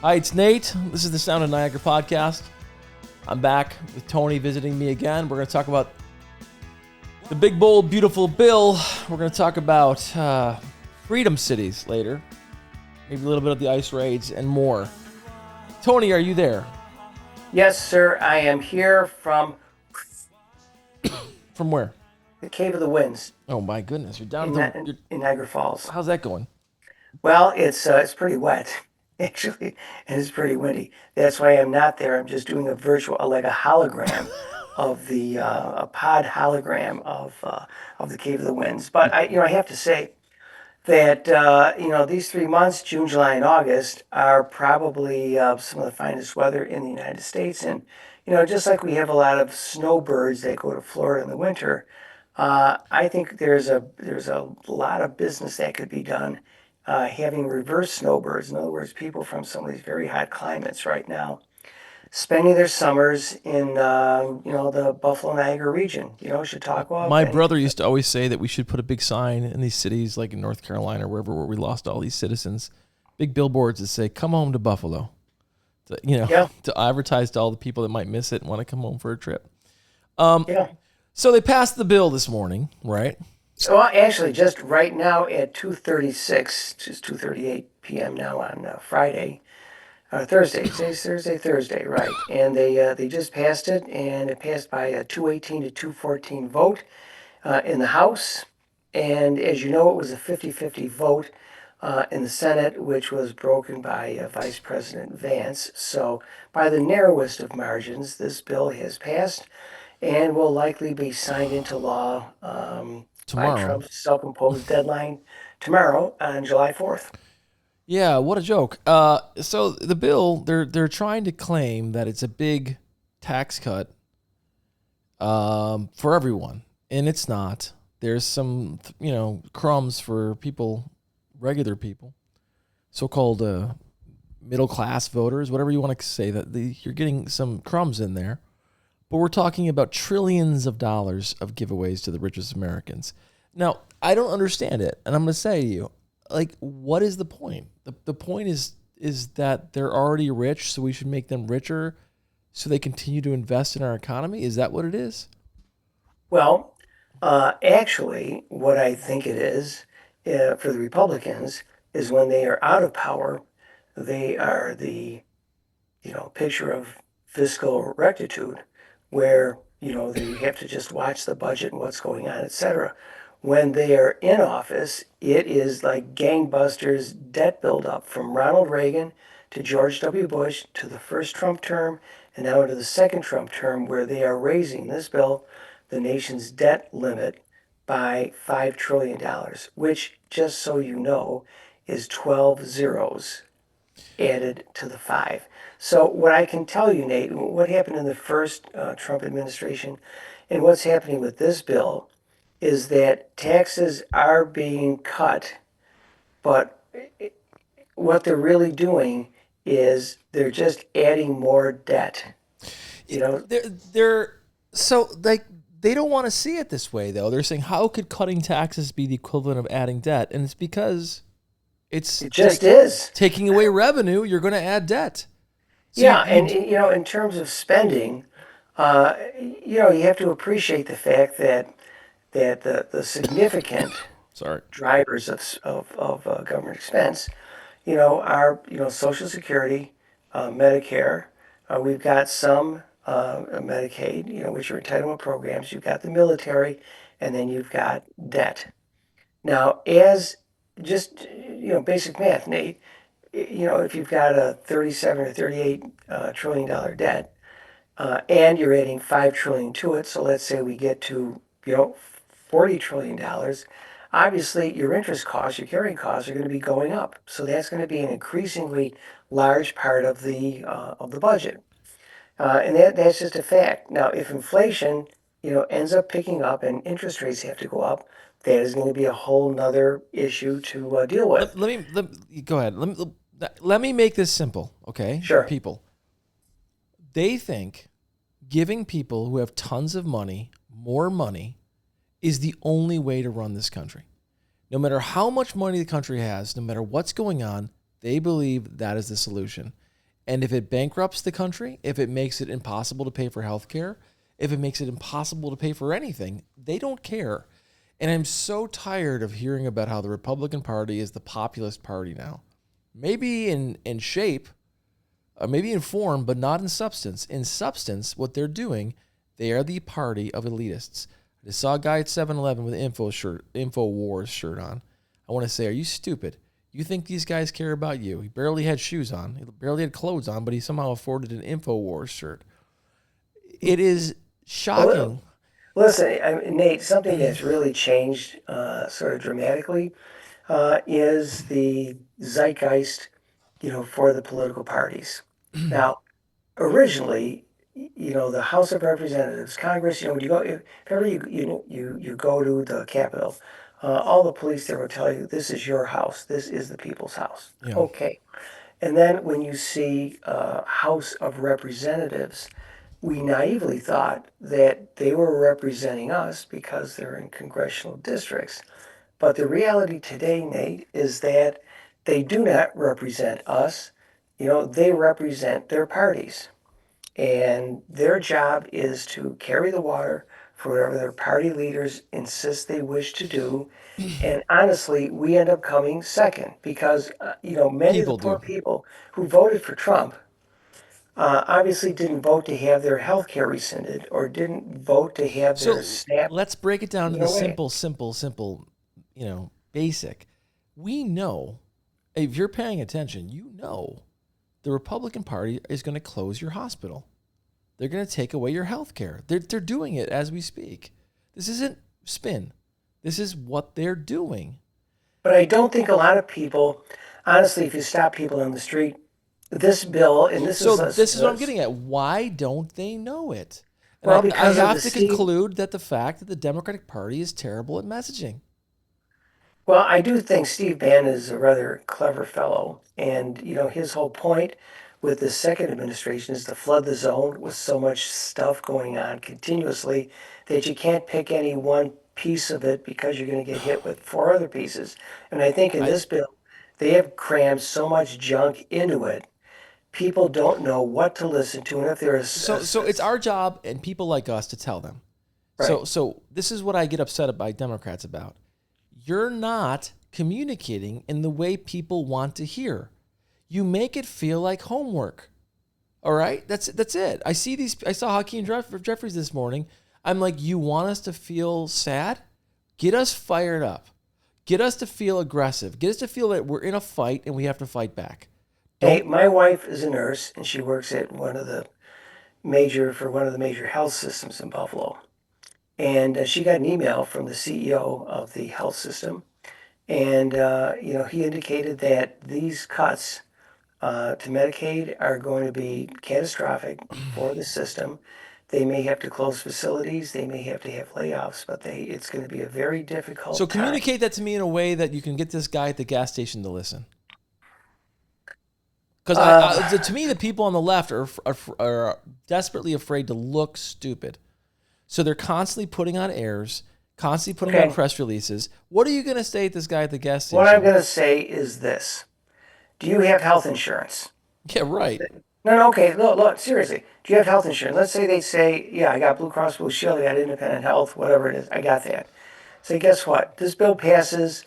Hi, it's Nate. This is the Sound of Niagara podcast. I'm back with Tony visiting me again. We're going to talk about the big, bold, beautiful bill. We're going to talk about freedom cities later. Maybe a little bit of the ice raids and more. Tony, are you there? Yes, sir. I am here from From where? the Cave of the Winds Oh my goodness, you're down in, at Na- the. in Niagara Falls. How's that going? Well, it's pretty wet, actually, and it's pretty windy. That's why I'm not there. I'm just doing a virtual, like a hologram of a pod hologram of the Cave of the Winds. But I have to say that these 3 months, June, July, and August, are probably some of the finest weather in the United States. And just like we have a lot of snowbirds that go to Florida in the winter, I think there's a lot of business that could be done having reverse snowbirds. In other words, people from some of these very hot climates right now spending their summers in the Buffalo Niagara region, Chautauqua, My Benny. brother used to always say that we should put a big sign in these cities, like in North Carolina or wherever, where we lost all these citizens. Big billboards that say, "Come home to Buffalo." Yeah, To advertise to all the people that might miss it and want to come home for a trip. Um, yeah. so they passed the bill this morning, right? Well, actually, just right now at 2:36, just 2:38 p.m. now on Friday, Thursday. Today's Thursday, right? And they just passed it, and it passed by a 218 to 214 vote in the House. And as you know, it was a 50-50 vote in the Senate, which was broken by Vice President Vance. So by the narrowest of margins, this bill has passed and will likely be signed into law by Tomorrow. Trump's self-imposed deadline tomorrow on July 4th. Yeah, what a joke. So the bill, they're trying to claim that it's a big tax cut for everyone, and it's not. There's some, crumbs for people, regular people, so-called middle class voters, whatever you want to say. You're getting some crumbs in there, but we're talking about trillions of dollars of giveaways to the richest Americans. Now, I don't understand it, and I'm going to say to you, what is the point? The point is that they're already rich, so we should make them richer so they continue to invest in our economy? Is that what it is? Well, actually, what I think it is for the Republicans is when they are out of power, they are the picture of fiscal rectitude, where they have to just watch the budget and what's going on, etc. When they are in office, it is like gangbusters debt buildup from Ronald Reagan to George W. Bush to the first Trump term and now into the second Trump term, where they are raising this bill the nation's debt limit by $5 trillion, which, just so you know, is 12 zeros added to the five. So what I can tell you, Nate, what happened in the first Trump administration and what's happening with this bill is that taxes are being cut, but what they're really doing is they're just adding more debt. You know, They're so they don't want to see it this way though. They're saying, how could cutting taxes be the equivalent of adding debt? And it's because it's it just is. taking away revenue. You're going to add debt. So Yeah, and in terms of spending, you have to appreciate the fact that the significant sorry. drivers of government expense, are Social Security, Medicare. We've got some Medicaid, which are entitlement programs. You've got the military, and then you've got debt. Now, as just basic math, Nate, if you've got a 37 or 38 trillion dollar debt, and you're adding 5 trillion to it, so let's say we get to 40 trillion dollars. Obviously, your interest costs, your carrying costs, are going to be going up. So that's going to be an increasingly large part of the budget, and that's just a fact. Now, if inflation ends up picking up and interest rates have to go up, that is going to be a whole nother issue to deal with. Go ahead. Let me make this simple, okay, for Sure. people. They think giving people who have tons of money more money is the only way to run this country. No matter how much money the country has, no matter what's going on, they believe that is the solution. And if it bankrupts the country, if it makes it impossible to pay for health care, if it makes it impossible to pay for anything, they don't care. And I'm so tired of hearing about how the Republican Party is the populist party now. Maybe in shape, maybe in form, but not in substance. In substance, what they're doing, they are the party of elitists. I just saw a guy at 7-Eleven with an InfoWars shirt on. I want to say, are you stupid? You think these guys care about you? He barely had shoes on. He barely had clothes on, but he somehow afforded an InfoWars shirt. It is shocking. Listen, Nate, something that's really changed sort of dramatically is the zeitgeist, for the political parties. Now, originally, the House of Representatives, Congress, when you go, if ever you go to the Capitol, all the police there will tell you, this is your house. This is the people's house. Yeah. Okay. And then when you see House of Representatives, we naively thought that they were representing us because they're in congressional districts. But the reality today, Nate, is that they do not represent us. They represent their parties. And their job is to carry the water for whatever their party leaders insist they wish to do. And honestly, we end up coming second because, many of the People poor do. people who voted for Trump obviously didn't vote to have their health care rescinded or didn't vote to have their So SNAP let's break it down to taken the away. simple, basic. We know, if you're paying attention, the Republican Party is going to close your hospital. They're going to take away your health care. They're doing it as we speak. This isn't spin. This is what they're doing. But I don't think a lot of people, honestly, if you stop people on the street, this bill, and this So is this is what I'm getting at. Why don't they know it? And well, I because of have the to Steve. conclude that the fact that the Democratic Party is terrible at messaging. Well, I do think Steve Bannon is a rather clever fellow, and his whole point with the second administration is to flood the zone with so much stuff going on continuously that you can't pick any one piece of it because you're going to get hit with four other pieces. And I think in I this bill, they have crammed so much junk into it. People don't know what to listen to, and if there's so it's our job and people like us to tell them. right. So this is what I get upset by Democrats about. You're not communicating in the way people want to hear. You make it feel like homework. All right? That's it. I saw Hakeem Jeffries this morning. I'm like, you want us to feel sad? Get us fired up. Get us to feel aggressive. Get us to feel that we're in a fight and we have to fight back. Hey, Don't my wife is a nurse, and she works at one of the major health systems in Buffalo. And she got an email from the CEO of the health system, and he indicated that these cuts to Medicaid are going to be catastrophic for the system. They may have to close facilities, they may have to have layoffs, but it's going to be a very So difficult time. communicate that to me in a way that you can get this guy at the gas station to listen. Because to me, the people on the left are desperately afraid to look stupid. So they're constantly putting on airs, constantly putting on Okay, press releases. What are you going to say to this guy at the gas what I'm station? going to say is this. Do you have health insurance? Yeah, right. No, no, okay, look, seriously. Do you have health insurance? Let's say they say, yeah, I got Blue Cross Blue Shield, I got independent health, whatever it is, I got that. So guess what? This bill passes,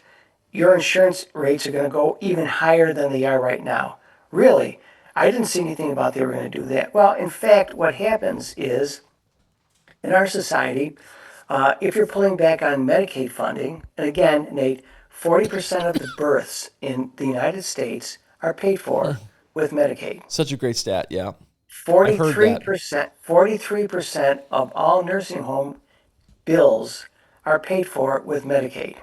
your insurance rates are going to go even higher than they are right now. Really? I didn't see anything about they were going to do that. Well, in fact, what happens is in our society, if you're pulling back on Medicaid funding, and again, Nate, 40% of the births in the United States are paid for with Medicaid. Such a great stat. Yeah, I've heard that. 43% of all nursing home bills are paid for with Medicaid.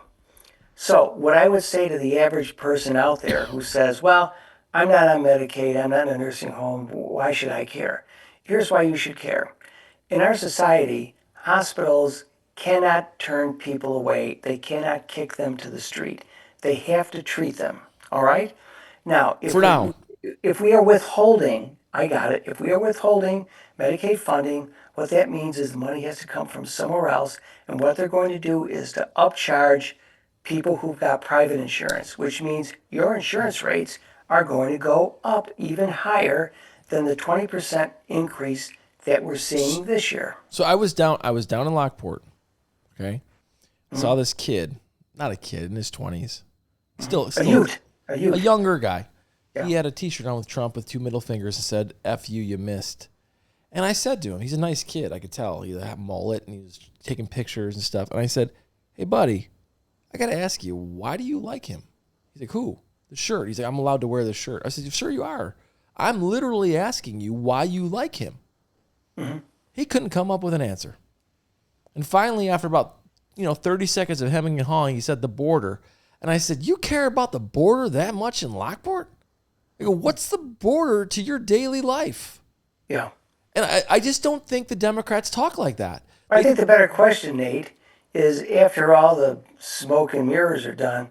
So, what I would say to the average person out there who says, well, I'm not on Medicaid, I'm not in a nursing home, why should I care? Here's why you should care. In our society, hospitals cannot turn people away, they cannot kick them to the street. They have to treat them, all right? Now, For now, if we are withholding, I got it, if we are withholding Medicaid funding, what that means is the money has to come from somewhere else, and what they're going to do is to upcharge people who've got private insurance, which means your insurance rates are going to go up even higher than the 20% increase that we're seeing this year. So I was down in Lockport, okay? Saw this kid, not a kid, in his 20s. Still A a younger guy. Yeah. He had a t-shirt on with Trump with 2 middle fingers and said, "F you, you missed." And I said to him, he's a nice kid, I could tell. He had a mullet and he was taking pictures and stuff. And I said, "Hey, buddy, I got to ask you, why do you like him?" He's like, "Who?" "The shirt." He's like, "I'm allowed to wear the shirt." I said, "Sure you are. I'm literally asking you why you like him." Mm-hmm. He couldn't come up with an answer. And finally, after about 30 seconds of hemming and hawing, he said the border. And I said, "You care about the border that much in Lockport?" I go, "What's the border to your daily life?" Yeah. And I just don't think the Democrats talk like that. I think the better question, Nate, is after all the smoke and mirrors are done,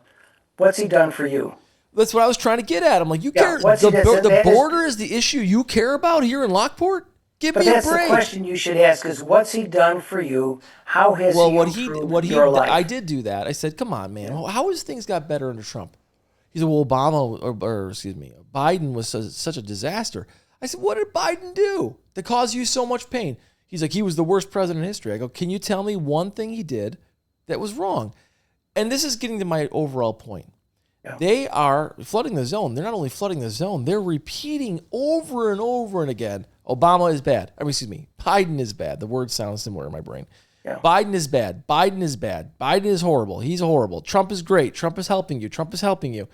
what's he done for you? That's what I was trying to get at. I'm like, you care? what's he done? The border is the issue you care about here in Lockport? Give me a break. But that's the question you should ask: is what's he done for you? How has he improved your life? I did do that. I said, "Come on, man. How has things got better under Trump?" He said, "Well, Biden was such a disaster." I said, "What did Biden do that caused you so much pain?" He's like, "He was the worst president in history." I go, "Can you tell me one thing he did that was wrong?" And this is getting to my overall point. Yeah. They are flooding the zone. They're not only flooding the zone, they're repeating over and over and again, Obama is bad. Biden is bad. The word sounds similar in my brain. Yeah. Biden is bad. Biden is bad. Biden is horrible. He's horrible. Trump is great. Trump is helping you. Trump is helping you.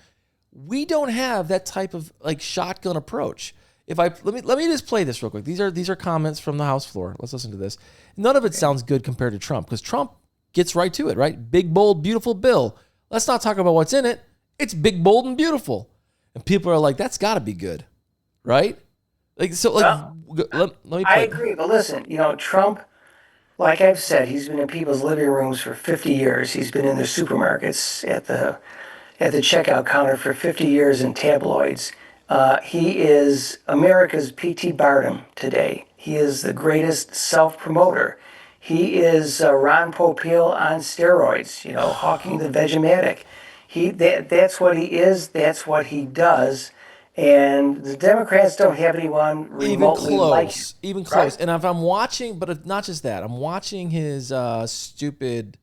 We don't have that type of shotgun approach. Let me just play this real quick. These are comments from the House floor. Let's listen to this. None of it sounds good compared to Trump because Trump gets right to it, right? Big, bold, beautiful bill. Let's not talk about what's in it. It's big, bold, and beautiful. And people are like, that's got to be good, right? Let me play. I agree, but listen, Trump, like I've said, he's been in people's living rooms for 50 years. He's been in their supermarkets at the checkout counter for 50 years in tabloids. He is America's P.T. Barnum today. He is the greatest self-promoter. He is Ron Popeil on steroids, hawking the Vegematic. That's what he is. That's what he does. And the Democrats don't have anyone remotely like him. Even close. Right? And if I'm watching, but not just that, I'm watching his stupid.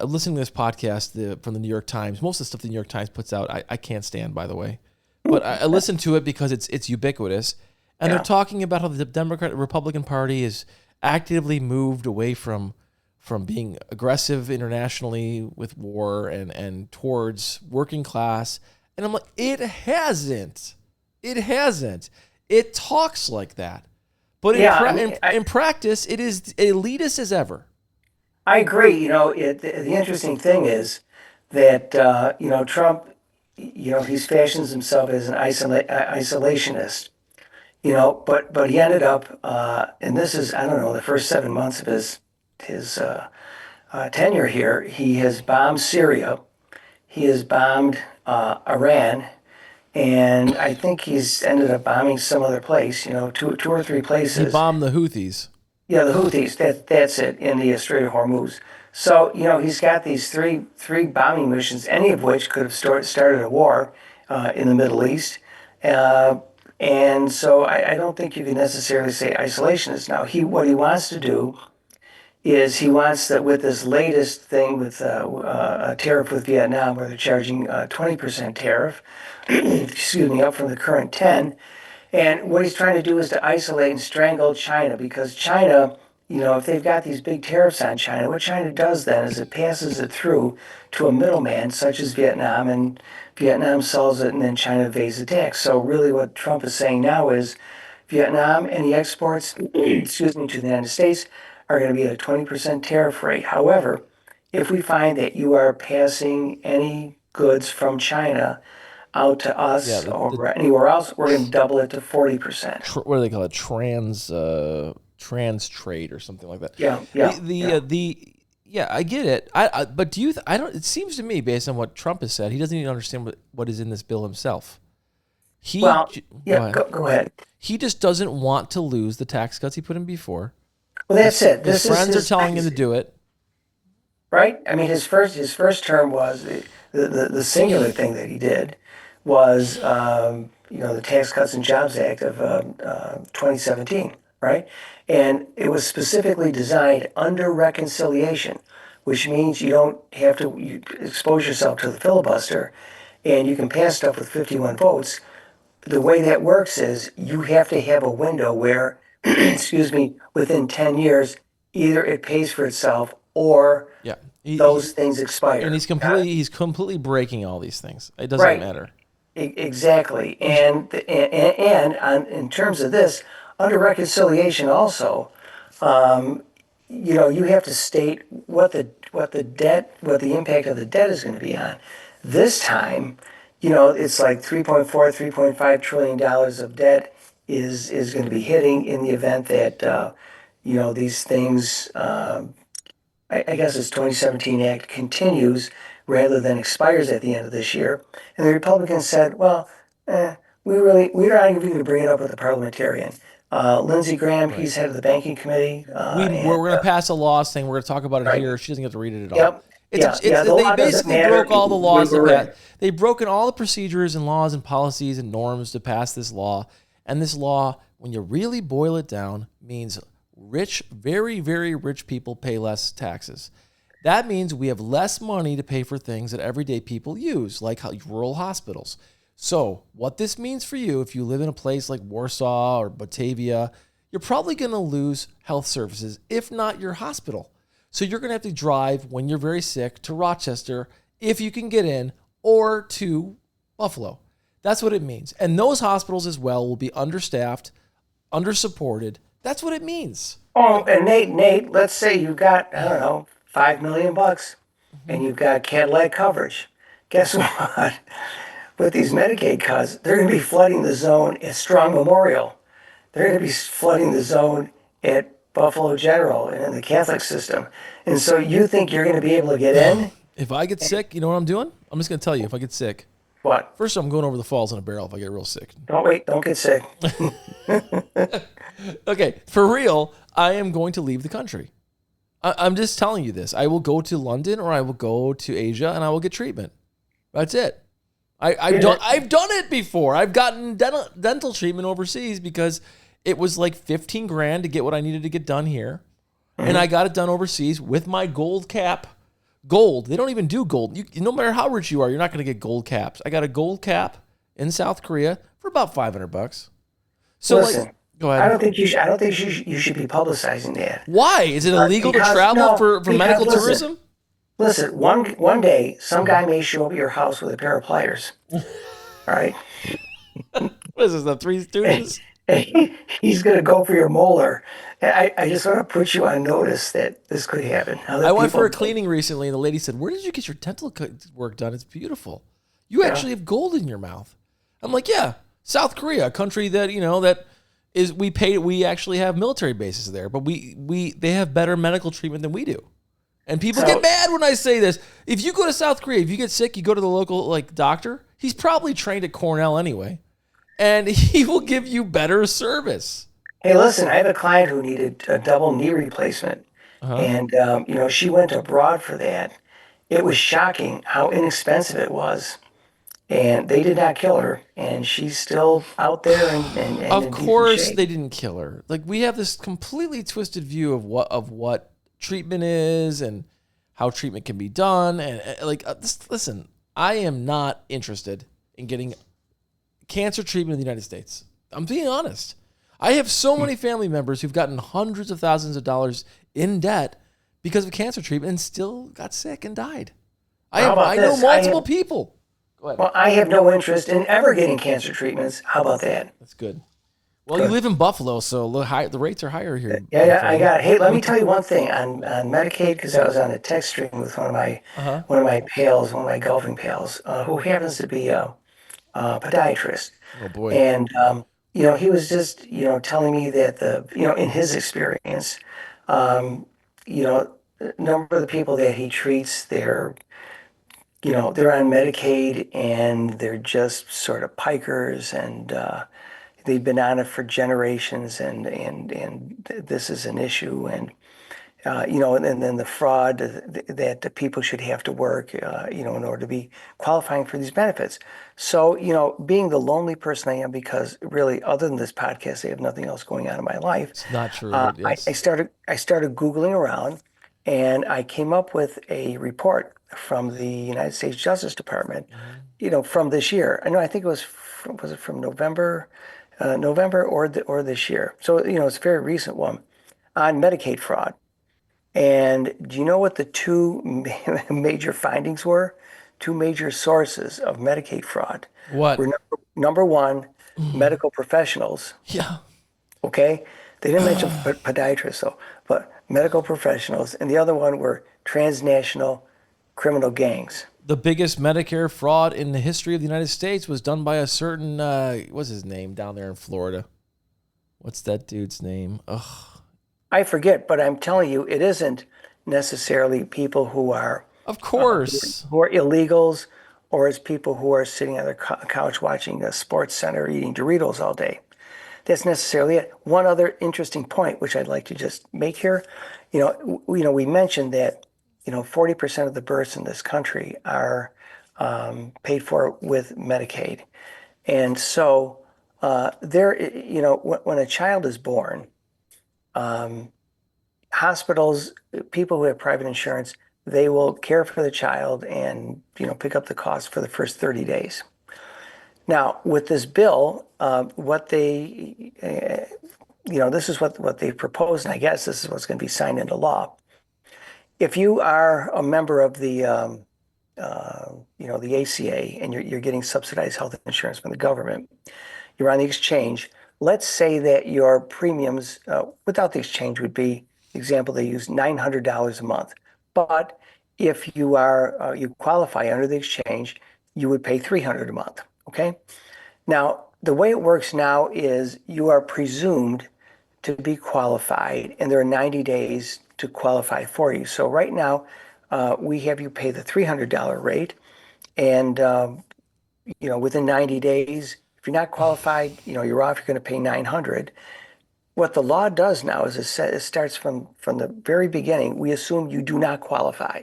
Listening to this podcast from the New York Times. Most of the stuff the New York Times puts out, I can't stand, by the way. But I listen to it because it's ubiquitous. And they're talking about how the Republican Party is actively moved away from being aggressive internationally with war and towards working class. And I'm like, it hasn't. It talks like that. But in practice, it is elitist as ever. I agree. The interesting thing is that, Trump, he fashions himself as an isolationist, but he ended up, and this is, I don't know, the first 7 months of his tenure here, he has bombed Syria, he has bombed Iran, and I think he's ended up bombing some other place, two or three places. He bombed the Houthis. Yeah, the Houthis, that's it, in the Strait of Hormuz. So, he's got these three bombing missions, any of which could have started a war in the Middle East. And so I don't think you can necessarily say isolationist. Now, what he wants to do is he wants that with this latest thing with a tariff with Vietnam, where they're charging 20% tariff, up from the current 10. And what he's trying to do is to isolate and strangle China, because China, if they've got these big tariffs on China, what China does then is it passes it through to a middleman such as Vietnam, and Vietnam sells it, and then China evades the tax. So really what Trump is saying now is Vietnam, any exports, to the United States are going to be at a 20% tariff rate. However, if we find that you are passing any goods from China out to us or anywhere else, we're going to double it to 40%. What do they call it? Trans trade or something like that. Yeah. I get it. But do you? I don't. It seems to me, based on what Trump has said, he doesn't even understand what is in this bill himself. Go ahead. He just doesn't want to lose the tax cuts he put in before. Well, that's it. His friends are telling him to do it. right? I mean, his first term was the singular thing that he did was the Tax Cuts and Jobs Act of 2017, right? And it was specifically designed under reconciliation, which means you don't have to expose yourself to the filibuster, and you can pass stuff with 51 votes. The way that works is you have to have a window where, excuse me, within 10 years, either it pays for itself or Yeah. those things And expire. Got it? he's completely breaking all these things. It doesn't Right. matter. Exactly. And in terms of this, under reconciliation also, you have to state what the impact of the debt is going to be on. This time, it's like 3.4, $3.5 trillion of debt is going to be hitting in the event that these things. I guess this 2017 Act continues rather than expires at the end of this year. And the Republicans said, well, we're not even going to bring it up with the parliamentarian. Lindsey Graham, Right. he's head of the banking committee, We're and going to pass a law saying we're going to talk about it right, here. She doesn't get to read it at all. yep, yeah, yeah. The They law doesn't basically matter. broke all the laws to We're pass. in. They've broken all the procedures and laws and policies and norms to pass this law. And this law, when you really boil it down, means rich, very, very rich people pay less taxes. That means we have less money to pay for things that everyday people use, like rural hospitals. So, what this means for you, if you live in a place like Warsaw or Batavia, you're probably going to lose health services, if not your hospital. So, you're going to have to drive when you're very sick to Rochester, if you can get in, or to Buffalo. That's what it means. And those hospitals as well will be understaffed, undersupported. That's what it means. Oh, and Nate, let's say you've got, I don't know, $5 million and you've got Cadillac coverage. Guess what? With these Medicaid cuts, they're going to be flooding the zone at Strong Memorial. They're going to be flooding the zone at Buffalo General and in the Catholic system. And so you think you're going to be able to get in? If I get sick, you know what I'm doing? I'm just going to tell you if I get sick. What? First, I'm going over the falls in a barrel if I get real sick. Don't wait, don't get sick. Okay, for real, I am going to leave the country. I'm just telling you this. I will go to London or I will go to Asia and I will get treatment. That's it. I've done it before. I've gotten dental treatment overseas because it was like 15 grand to get what I needed to get done here. And I got it done overseas with my gold cap. Gold. They don't even do gold. No matter how rich you are, you're not going to get gold caps. I got a gold cap in South Korea for about $500. So Listen, go I ahead. don't think you should be publicizing that. Why? Is it illegal to Because travel no, for because medical listen, tourism? listen. One day, some guy may show up at your house with a pair of pliers. All right. What is this, the Three Stooges? He's going to go for your molar. I just want to put you on notice that this could happen. I Other went for people, a cleaning recently, and the lady said, "Where did you get your dental work done? It's beautiful. You yeah. actually have gold in your mouth." I'm like, "Yeah, South Korea, a country that that is we actually have military bases there, but they have better medical treatment than we do." And people get So mad when I say this. If you go to South Korea, if you get sick, you go to the local doctor. He's probably trained at Cornell anyway, and he will give you better service. hey, listen, I have a client who needed a double knee replacement, Uh-huh. and she went abroad for that. It was shocking how inexpensive it was, and they did not kill her, and she's still out there and Of in decent course, shape. they didn't kill her. Like we have this completely twisted view of what treatment is and how treatment can be done. And listen, I am not interested in getting cancer treatment in the United States. I'm being honest. I have so many family members who've gotten hundreds of thousands of dollars in debt because of cancer treatment and still got sick and died. How about I know this? I multiple have people. Go ahead. Well, I have no interest in ever getting cancer treatments. How about that? That's good. Well, you Good. live in Buffalo, so the rates are higher here, Yeah, my yeah, I friend. got it. Hey, let me tell you one thing on Medicaid because I was on a text string with Uh-huh. one of my pals, one of my golfing pals, who happens to be a podiatrist, Oh boy. and he was just telling me that in his experience, um, you know, a number of the people that he treats, they're on Medicaid and they're just sort of pikers and they've been on it for generations and this is an issue and then the fraud that the people should have to work, in order to be qualifying for these benefits. So, being the lonely person I am, because really, other than this podcast, I have nothing else going on in my life. It's not true, but I yes. started Googling around, and I came up with a report from the United States Justice Department, Mhm. from this year. I think it was it from November or this year. So, it's a very recent one on Medicaid fraud. And do you know what the two major findings were? Two major sources of Medicaid fraud were What? number one, Mhm. medical professionals. Yeah. Okay. They didn't mention podiatrists, though, but medical professionals. And the other one were transnational criminal gangs. The biggest Medicare fraud in the history of the United States was done by a certain, what's his name down there in Florida? What's that dude's name? Ugh. I forget, but I'm telling you, it isn't necessarily people who are Of uh, course. who are illegals, or as people who are sitting on their couch watching a sports center eating Doritos all day. That's necessarily it. One other interesting point, which I'd like to just make here, we mentioned that 40% of the births in this country are paid for with Medicaid, and so when a child is born, um, hospitals, people who have private insurance, they will care for the child and pick up the cost for the first 30 days. Now, with this bill, this is what they proposed, and I guess this is what's going to be signed into law. If you are a member of the ACA, and you're getting subsidized health insurance from the government, you're on the exchange. Let's say that your premiums without the exchange would be, example, they use $900 a month. But if you qualify under the exchange, you would pay $300 a month. Okay. Now, the way it works now is you are presumed to be qualified, and there are 90 days to qualify for you. So right now, we have you pay the $300 rate, and within 90 days, if you're not qualified, you're off. You're going to pay 900. What the law does now is it starts from the very beginning. We assume you do not qualify,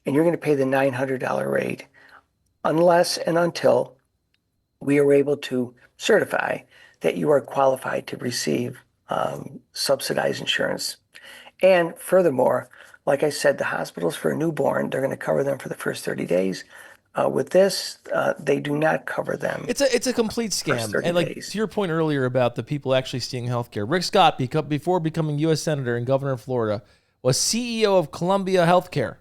and you're going to pay the $900 rate unless and until we are able to certify that you are qualified to receive subsidized insurance. And furthermore, like I said, the hospitals for a newborn, they're going to cover them for the first 30 days. With this, they do not cover them It's a complete first scam. 30 And like days. to your point earlier about the people actually stealing healthcare, Rick Scott, before becoming U.S. Senator and Governor of Florida, was CEO of Columbia Healthcare.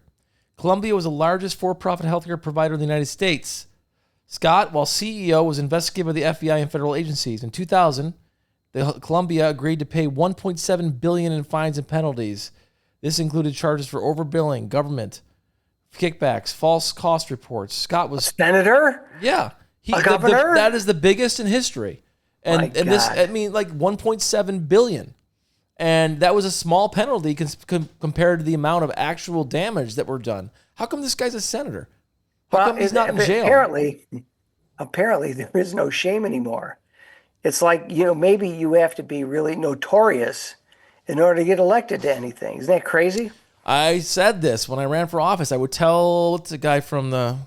Columbia was the largest for-profit healthcare provider in the United States. Scott, while CEO, was investigated by the FBI and federal agencies. In 2000, Columbia agreed to pay $1.7 billion in fines and penalties. This included charges for overbilling, government kickbacks, false cost reports. Scott A was, senator? yeah, A governor? that is the biggest in history, My and this, I God. mean, like 1.7 billion, and that was a small penalty compared to the amount of actual damage that were done. How come this guy's a senator? How Well, come he's not in jail? apparently there is no shame anymore. It's like, maybe you have to be really notorious in order to get elected to anything. Isn't that crazy? I said this when I ran for office. I would tell, what's the guy from the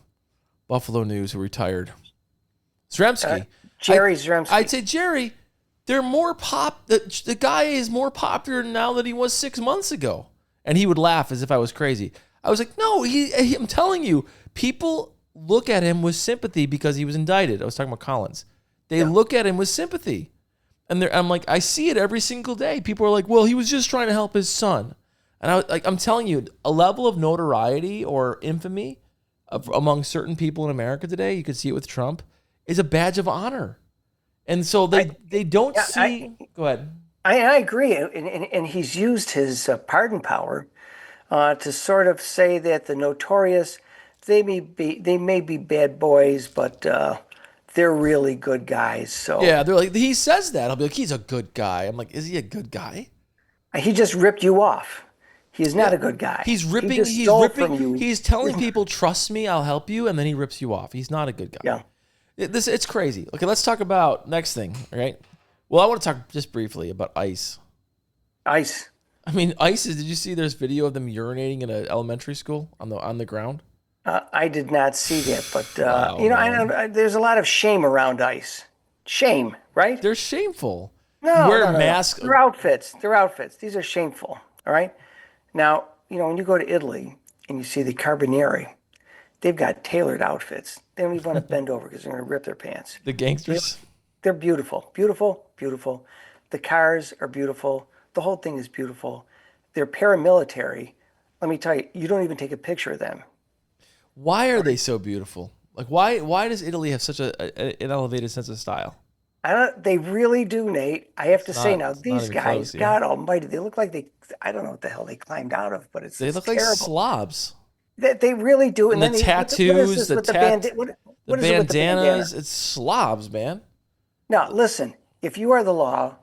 Buffalo News who retired? Uh, Zremski. I, Jerry I'd Zremski. say, Jerry, they're more the guy is more popular now than he was 6 months ago. And he would laugh as if I was crazy. I was like, no, I'm telling you, people look at him with sympathy because he was indicted. I was talking about Collins. They Yeah. look at him with sympathy. And I'm like, I see it every single day. People are like, well, he was just trying to help his son. And I'm telling you, a level of notoriety or infamy among certain people in America today, you could see it with Trump, is a badge of honor. And so I, they don't yeah, see. Go ahead. I agree. And he's used his pardon power to sort of say that the notorious, they may be bad boys, but they're really good guys. So Yeah, they're like, he says that. I'll be like, he's a good guy. I'm like, is he a good guy? he just ripped you off. He is not Yeah. a good guy. He's He ripping, just he's stole ripping, from you. he's telling people, trust me, I'll help you, and then he rips you off. He's not a good guy. Yeah. It's crazy. Okay, let's talk about next thing, right? Well, I want to talk just briefly about ICE. ICE. I mean, ISIS. Did you see? There's video of them urinating in an elementary school on the ground. I did not see that, but Wow, I man, know there's a lot of shame around ICE. Shame, right? they're shameful. You No, wear no, no, no. masks. They're outfits. They're outfits. These are shameful. All right. Now, when you go to Italy and you see the Carbonieri, they've got tailored outfits. They don't even want to bend over because they're going to rip their pants. The They, gangsters. they're beautiful, beautiful, beautiful. The cars are beautiful. The whole thing is beautiful. They're paramilitary. Let me tell you, you don't even take a picture of them. Why are they so beautiful? Like, why does Italy have such an elevated sense of style? I don't. They really do, Nate. I have to say now, It's not these even guys, close. Yeah, God Almighty, they look like they. I don't know what the hell they climbed out of, but they it's look like terrible. slobs. They really do. And And the then what is tattoos, this with the band? the What is it with the bandana? bandanas. It's slobs, man. Now, listen. If you are the law,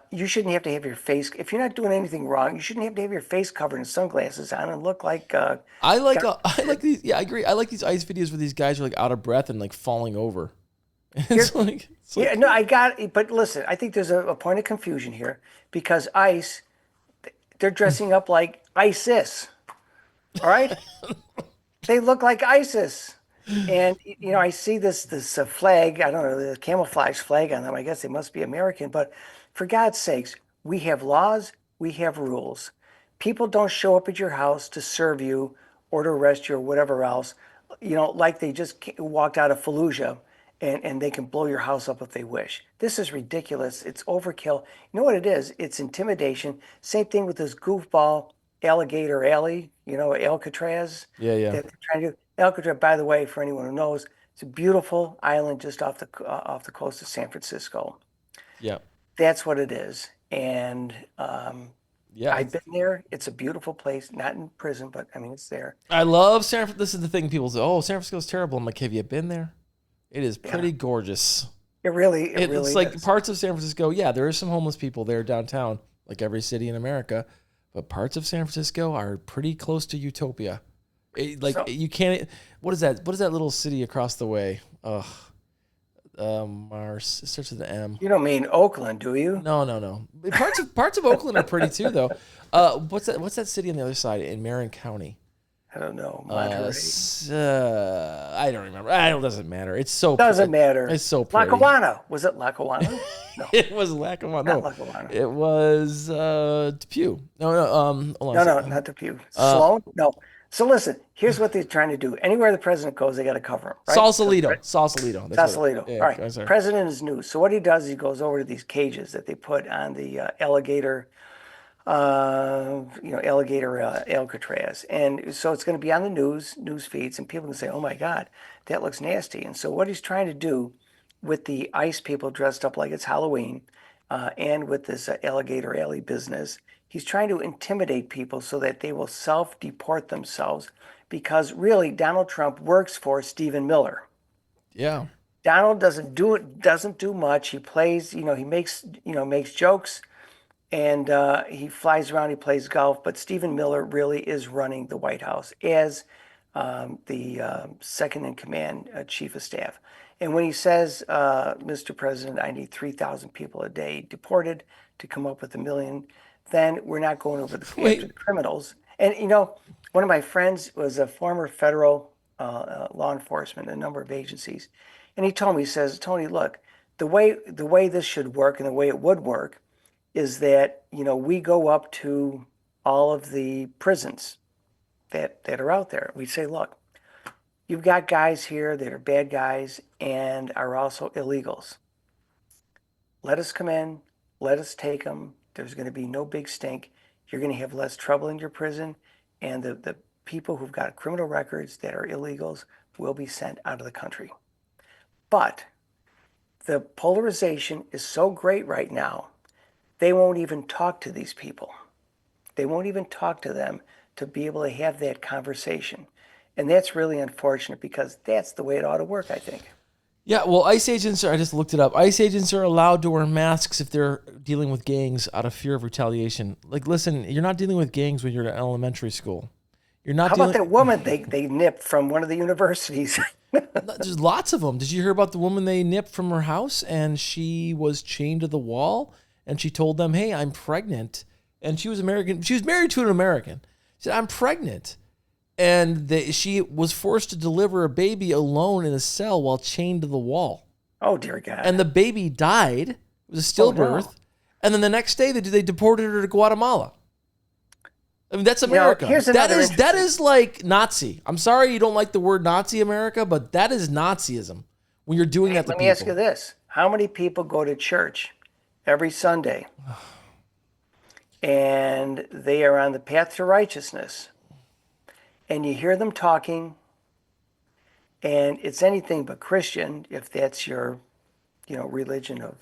you shouldn't have to have your face. If you're not doing anything wrong, you shouldn't have to have your face covered and sunglasses on and look like. I like these. Yeah, I agree. I like these ice videos where these guys are like out of breath and like falling over. Here, It's yeah, like no, I got it. But listen, I think there's a point of confusion here because ICE, they're dressing up like ISIS. All right, they look like ISIS. And I see this flag. I don't know, the camouflage flag on them. I guess they must be American. But for God's sakes, we have laws, we have rules. People don't show up at your house to serve you or to arrest you or whatever else. Like they just walked out of Fallujah and they can blow your house up if they wish. This is ridiculous. It's overkill. You know what it is? It's intimidation. Same thing with this goofball Alligator Alley, Alcatraz yeah, yeah, that they're trying to do. Alcatraz, by the way, for anyone who knows, it's a beautiful island just off the coast of San Francisco. yeah, That's what it is. And yeah. I've been there. It's a beautiful place, not in prison, but I mean, it's there. I love San Francisco. This is the thing people say, "Oh, San Francisco's terrible." I'm like, "Have you been there? It is pretty Yeah, gorgeous." it really It's like is. parts of San Francisco. Yeah, there is some homeless people there downtown, like every city in America. But parts of San Francisco are pretty close to utopia. So, You can't. What is that? What is that little city across the way? Ugh, Mars. It starts with an M. you don't mean Oakland, do you? No, no, no. Parts of Oakland are pretty too, though. What's that city on the other side in Marin County? I don't know. Monterey. I don't remember. It doesn't matter. Doesn't matter. It's so pretty. Lackawanna. Was it Lackawanna? No, It was Lackawanna. not No, Lackawanna. it was Depew. No, no. Hold on No, a no, second. not the Pew. Uh, Sloan? No. So listen, here's what they're trying to do. Anywhere the president goes, they got to cover him, right? Sausalito. Sausalito. That's what Sausalito. it, All yeah, right. I'm sorry. President is new. So what he does, he goes over to these cages that they put on the alligator Alcatraz, and so it's going to be on the news feeds, and people can say, "Oh my God, that looks nasty." And so what he's trying to do with the ICE people dressed up like it's Halloween, and with this alligator alley business, he's trying to intimidate people so that they will self-deport themselves, because really Donald Trump works for Stephen Miller. Yeah. Donald doesn't do much. He plays, he makes jokes, and he flies around. He plays golf. But Stephen Miller really is running the White House as the second in command chief of staff. And when he says, "Mr. President, I need 3,000 people a day deported to come up with 1 million," then we're not going over after Wait. the criminals. And one of my friends was a former federal law enforcement, a number of agencies, and he told me, he says, "Tony, look, the way this should work and the way it would work is that we go up to all of the prisons that are out there. We say, look, you've got guys here that are bad guys and are also illegals. Let us come in, let us take them. There's going to be no big stink. You're going to have less trouble in your prison, and the people who've got criminal records that are illegals will be sent out of the country." But the polarization is so great right now, they won't even talk to these people. They won't even talk to them to be able to have that conversation. And that's really unfortunate, because that's the way it ought to work, I think. Yeah, well, ICE agents I just looked it up. ICE agents are allowed to wear masks if they're dealing with gangs out of fear of retaliation. Like, listen, you're not dealing with gangs when you're in elementary school. You're not How about dealing. that woman they nipped from one of the universities? There's lots of them. Did you hear about the woman they nipped from her house and she was chained to the wall and she told them, "Hey, I'm pregnant," and she was American. She was married to an American. She said, I'm pregnant. And she was forced to deliver a baby alone in a cell while chained to the wall. Oh, dear God. And the baby died. It was a stillbirth. No. And then the next day, they deported her to Guatemala. I mean, that's America. That is like Nazi. I'm sorry you don't like the word Nazi, America, but that is Nazism when you're doing that to people. Let me ask you this. How many people go to church every Sunday and they are on the path to righteousness, and you hear them talking, and it's anything but Christian, if that's your, religion of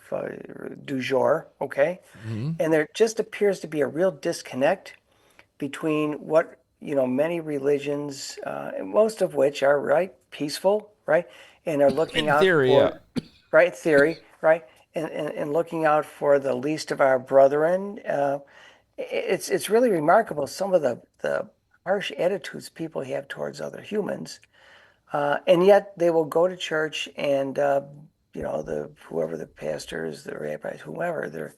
du jour, okay? Mm-hmm. And there just appears to be a real disconnect between what, many religions, most of which are, right, peaceful, right, and are looking out for, right, theory, right, and looking out for the least of our brethren. It's really remarkable, some of the harsh attitudes people have towards other humans, and yet they will go to church and whoever the pastors, the rabbis, whoever,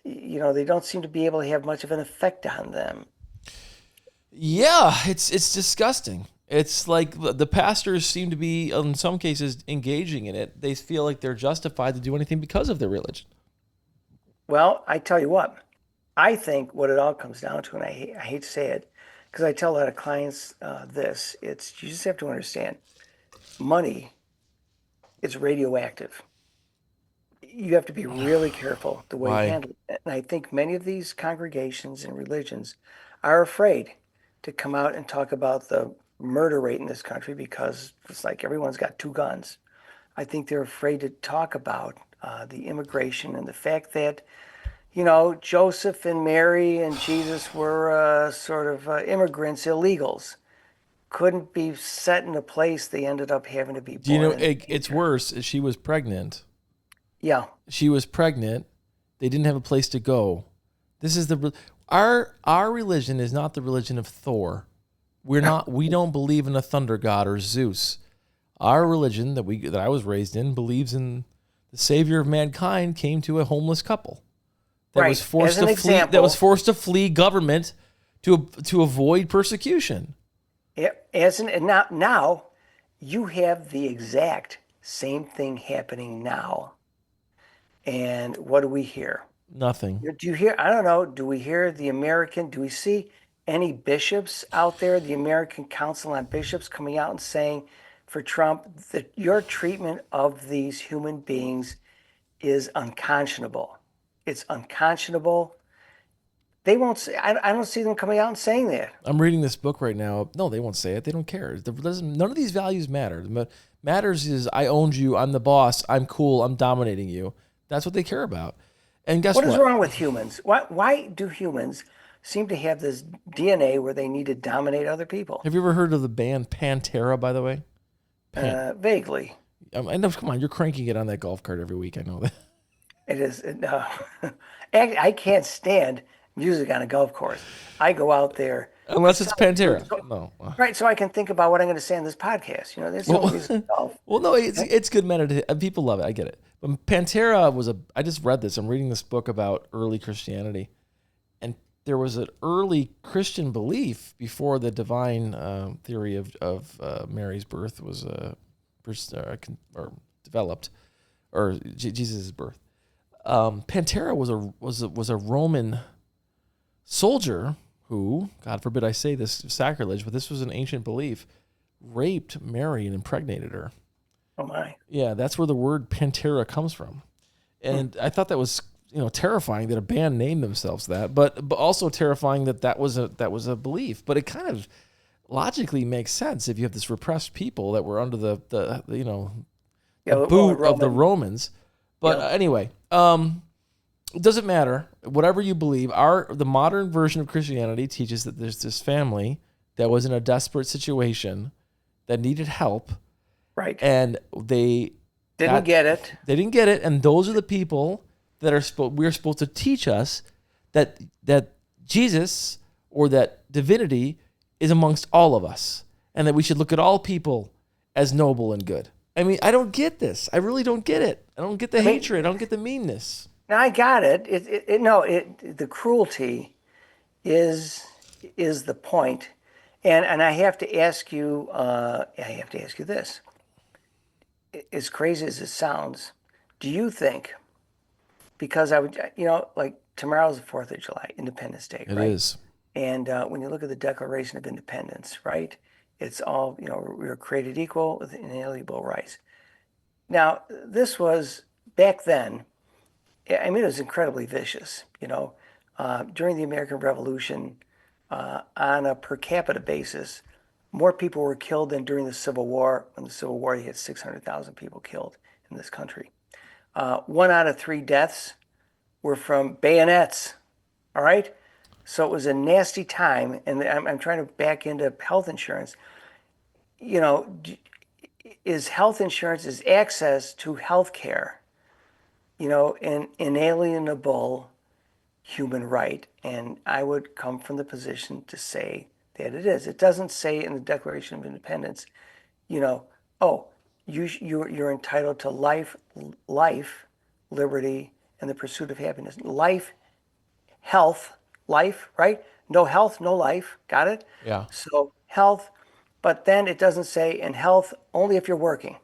they don't seem to be able to have much of an effect on them. Yeah, it's disgusting. It's like the pastors seem to be, in some cases, engaging in it. They feel like they're justified to do anything because of their religion. Well, I tell you what, I think what it all comes down to, and I hate to say it, because I tell a lot of clients you just have to understand, money is radioactive. You have to be really careful the way you handle it. And I think many of these congregations and religions are afraid to come out and talk about the murder rate in this country because it's like everyone's got 2 guns. I think they're afraid to talk about the immigration and the fact that, Joseph and Mary and Jesus were sort of immigrants, illegals. Couldn't be set in a place they ended up having to be born. It's worse. She was pregnant. Yeah. She was pregnant. They didn't have a place to go. This is our religion is not the religion of Thor. We don't believe in a thunder god or Zeus. Our religion that I was raised in believes in the savior of mankind came to a homeless couple that was forced to flee. That was forced to flee government to avoid persecution. Now you have the exact same thing happening now. And what do we hear? Nothing. Do you hear? I don't know. Do we hear do we see any bishops out there, the American Council on Bishops, coming out and saying for Trump that your treatment of these human beings is unconscionable? It's unconscionable. They won't say, I don't see them coming out and saying that. I'm reading this book right now. No, they won't say it. They don't care. None of these values matter. What matters is I owned you. I'm the boss. I'm cool. I'm dominating you. That's what they care about. And guess what? What is wrong with humans? Why do humans seem to have this DNA where they need to dominate other people? Have you ever heard of the band Pantera, by the way? Vaguely. I know. Come on, you're cranking it on that golf cart every week. I know that. It is. I can't stand music on a golf course. I go out there. Unless it's Pantera. No. Right, so I can think about what I'm going to say on this podcast. There's no music golf. Well, no, it's good meditation. People love it. I get it. But Pantera I just read this. I'm reading this book about early Christianity. And there was an early Christian belief before the divine theory of Mary's birth was developed, or Jesus' birth. Pantera was a Roman soldier who, God forbid I say this sacrilege, but this was an ancient belief, raped Mary and impregnated her. Oh my! Yeah, that's where the word Pantera comes from, and I thought that was terrifying that a band named themselves that, but also terrifying that was a belief. But it kind of logically makes sense if you have this repressed people that were under the boot of the Romans. But anyway, it doesn't matter. Whatever you believe, the modern version of Christianity teaches that there's this family that was in a desperate situation that needed help. Right. And they didn't get it. They didn't get it. And those are the people that we're supposed to teach us that Jesus or that divinity is amongst all of us, and that we should look at all people as noble and good. I mean, I don't get this. I really don't get it. I don't get the hatred. I don't get the meanness. Now I got it. The cruelty is the point. And I have to ask you, this. As crazy as it sounds, do you think, because I would, like tomorrow's the 4th of July, Independence Day, It right? is. And when you look at the Declaration of Independence, right, it's all, we were created equal with inalienable rights. Now, this was back then, I mean, it was incredibly vicious, during the American Revolution, on a per capita basis, more people were killed than during the Civil War. In the Civil War, you had 600,000 people killed in this country. 1 out of 3 deaths were from bayonets. All right. So it was a nasty time. And I'm trying to back into health insurance. You know, is health insurance, is access to health care, an inalienable human right? And I would come from the position to say that it is. It doesn't say in the Declaration of Independence, you know, oh, you're entitled to life, liberty, and the pursuit of happiness. Life, health, life, right? No health, no life. Got it? Yeah. So health, but then it doesn't say in health only if you're working.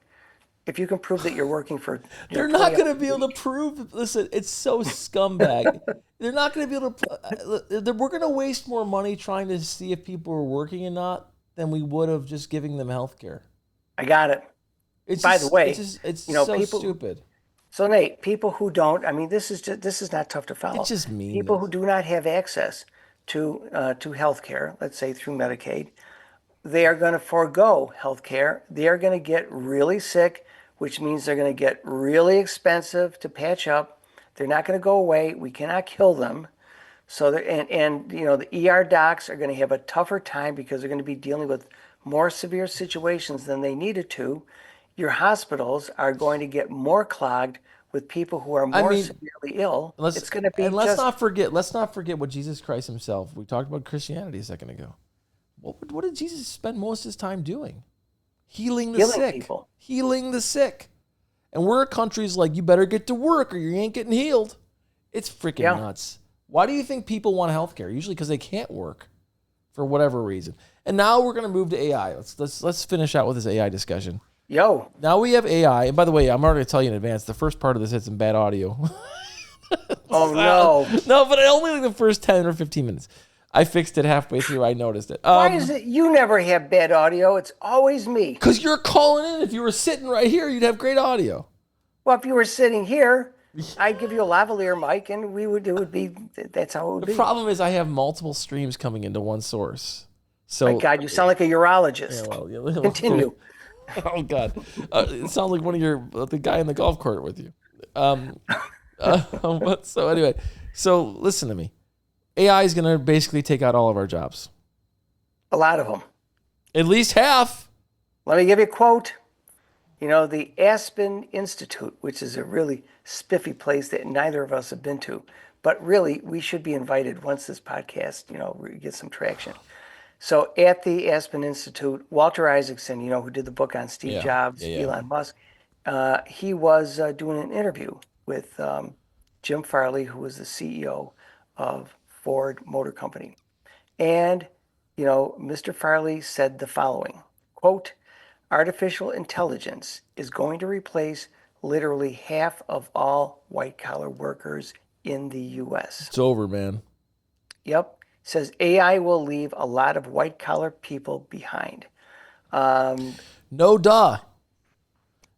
If you can prove that you're working for, They're 20 not going to hours be a able to week. prove. Listen, it's so scumbag. They're not going to be able to. We're going to waste more money trying to see if people are working or not than we would have just giving them health care. I got it. It's By the just, it's way, just, it's so people. stupid. So Nate, people who don't, I mean, this is not tough to It's follow. just People who meanness. do not have access to health care, let's say through Medicaid, they are going to forego health care. They are going to get really sick, which means they're going to get really expensive to patch up. They're not going to go away. We cannot kill them. So and the ER docs are going to have a tougher time because they're going to be dealing with more severe situations than they needed to. Your hospitals are going to get more clogged with people who are I more mean, severely ill. let's It's going to be and let's just not forget. Let's not forget what Jesus Christ Himself. We talked about Christianity a second ago. What did Jesus spend most of His time doing? Healing the healing sick. people. Healing the sick. And we're countries like, you better get to work or you ain't getting healed. It's freaking Yeah. nuts. Why do you think people want health care? Usually because they can't work for whatever reason. And now we're going to move to AI. Let's finish out with this AI discussion. Yo, Now we have AI. And by the way, I'm already going to tell you in advance, the first part of this had some bad audio. oh no. No, but only like the first 10 or 15 minutes. I fixed it halfway through. I noticed it. Why is it you never have bad audio? It's always me. Because you're calling in. If you were sitting right here, you'd have great audio. Well, if you were sitting here, I'd give you a lavalier mic and it would be, that's how it would The be. problem is I have multiple streams coming into one source. So, My God, you sound like a urologist. well, Continue. Oh God, it sounds like one of the guy in the golf cart with you. So anyway, so listen to me. AI is going to basically take out all of our jobs. A lot of them. At least half. Let me give you a quote. The Aspen Institute, which is a really spiffy place that neither of us have been to, but really we should be invited once this podcast, gets some traction. So at the Aspen Institute, Walter Isaacson, who did the book on Steve Jobs, Elon Musk, he was doing an interview with Jim Farley, who was the CEO of Ford Motor Company. And, Mr. Farley said the following, quote, artificial intelligence is going to replace literally half of all white-collar workers in the U.S. It's over, man. Yep. Says AI will leave a lot of white-collar people behind. No duh.